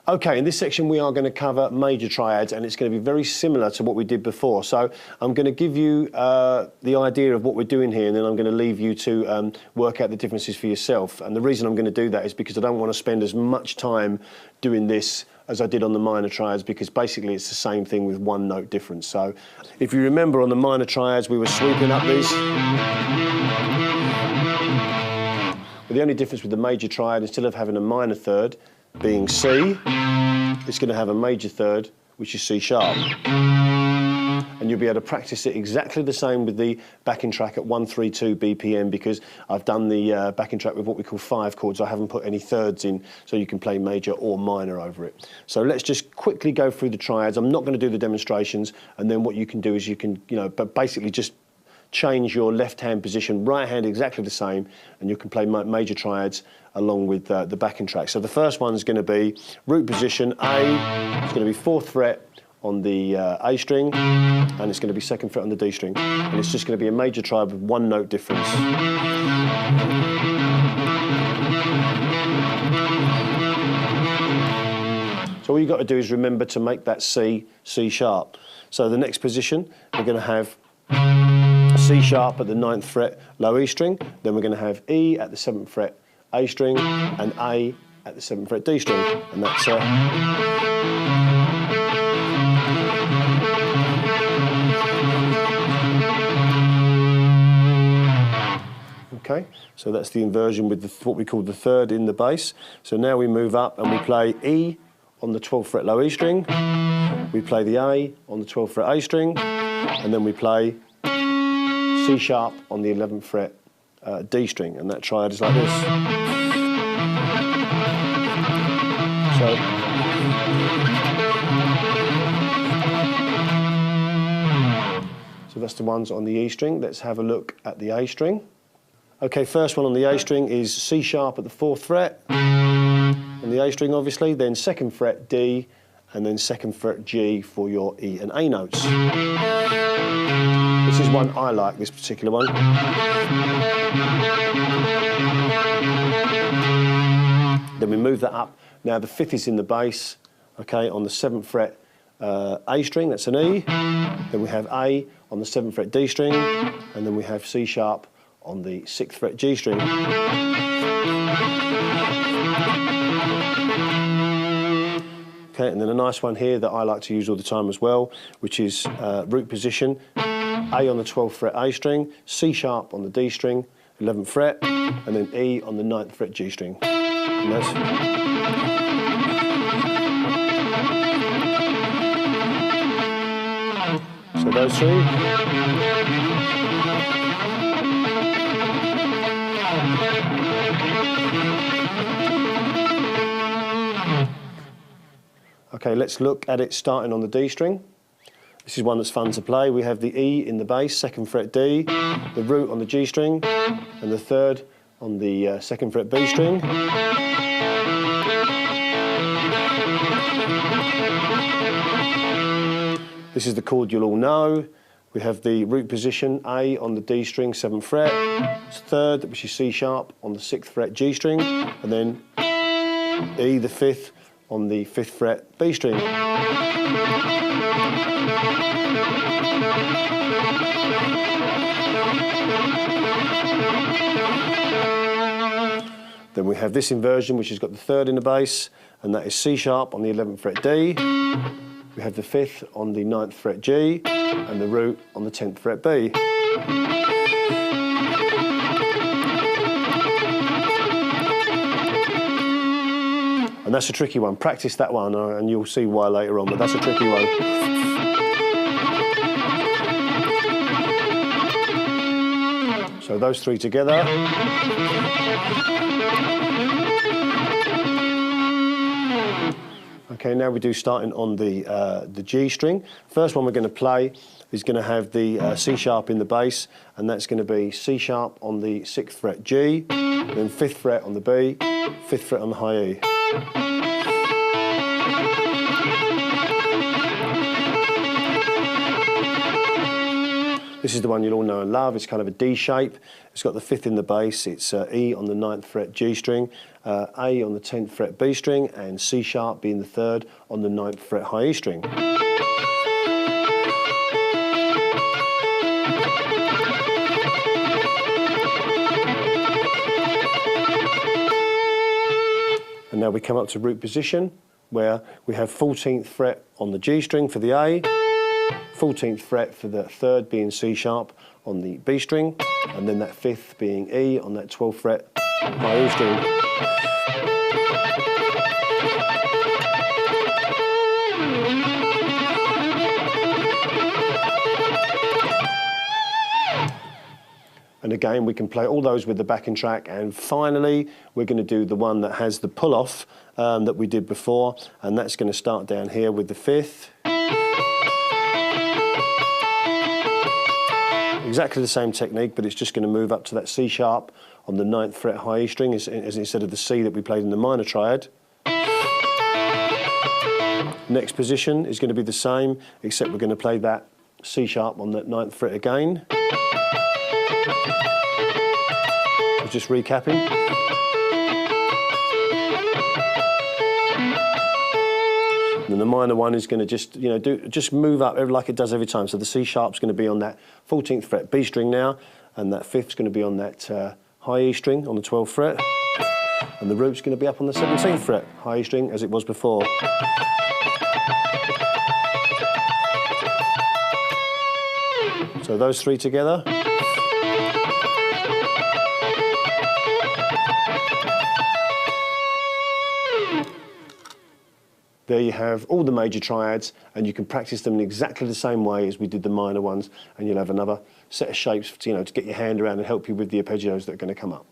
Okay, in this section we are going to cover major triads, and it's going to be very similar to what we did before. So I'm going to give you the idea of what we're doing here, and then I'm going to leave you to work out the differences for yourself. And the reason I'm going to do that is because I don't want to spend as much time doing this as I did on the minor triads, because basically it's the same thing with one note difference. So if you remember, on the minor triads we were sweeping up these. But the only difference with the major triad, instead of having a minor third being C, it's going to have a major third, which is C sharp. And you'll be able to practice it exactly the same with the backing track at 132 BPM, because I've done the backing track with what we call 5 chords. I haven't put any thirds in, so you can play major or minor over it. So let's just quickly go through the triads. I'm not going to do the demonstrations, and then what you can do is you can, but basically just change your left hand position, right hand exactly the same, and you can play major triads along with the backing track. So the first one is going to be root position A. It's going to be 4th fret on the A string, and it's going to be 2nd fret on the D string, and it's just going to be a major triad with one note difference. So all you've got to do is remember to make that C sharp. So the next position, we're going to have C sharp at the 9th fret, low E string, then we're going to have E at the 7th fret, A string, and A at the 7th fret, D string, and that's okay, so that's the inversion with what we call the third in the bass. So now we move up and we play E on the 12th fret, low E string, we play the A on the 12th fret, A string, and then we play C sharp on the 11th fret, D string, and that triad is like this. So that's the ones on the E string. Let's have a look at the A string. Okay, first one on the A string is C sharp at the 4th fret on the A string, obviously, then 2nd fret D, and then 2nd fret G for your E and A notes. This is one I like, this particular one. Then we move that up. Now the 5th is in the bass, okay, on the 7th fret A string, that's an E. Then we have A on the 7th fret D string, and then we have C sharp on the 6th fret G string. Okay, and then a nice one here that I like to use all the time as well, which is root position. A on the 12th fret A string, C sharp on the D string, 11th fret, and then E on the 9th fret G string. And that's so those three. Okay, let's look at it starting on the D string. This is one that's fun to play. We have the E in the bass, 2nd fret D, the root on the G string, and the 3rd on the 2nd fret B string. This is the chord you'll all know. We have the root position A on the D string, 7th fret, 3rd, which is C sharp on the 6th fret G string, and then E, the 5th, on the 5th fret B string. Then we have this inversion, which has got the 3rd in the bass, and that is C sharp on the 11th fret D. We have the 5th on the 9th fret G, and the root on the 10th fret B. And that's a tricky one. Practice that one, and you'll see why later on, but that's a tricky one. So those three together. Okay, now we do starting on the G string. First one we're going to play is going to have the C sharp in the bass, and that's going to be C sharp on the 6th fret G, then 5th fret on the B, 5th fret on the high E. This is the one you'll all know and love. It's kind of a D shape. It's got the 5th in the bass. It's E on the 9th fret G string, A on the 10th fret B string, and C sharp being the 3rd on the 9th fret high E string. And now we come up to root position, where we have 14th fret on the G string for the A, 14th fret for the 3rd being C sharp on the B string, and then that 5th being E on that 12th fret high E string. And again, we can play all those with the backing track. And finally, we're going to do the one that has the pull-off that we did before. And that's going to start down here with the 5th. Exactly the same technique, but it's just going to move up to that C sharp on the 9th fret high E string as instead of the C that we played in the minor triad. Next position is going to be the same, except we're going to play that C sharp on that 9th fret again. Just recapping. And then the minor one is going to just, just move up like it does every time. So the C sharp's going to be on that 14th fret B string now, and that 5th's going to be on that high E string on the 12th fret, and the root's going to be up on the 17th fret high E string as it was before. So those three together. There you have all the major triads, and you can practice them in exactly the same way as we did the minor ones, and you'll have another set of shapes to get your hand around and help you with the arpeggios that are going to come up.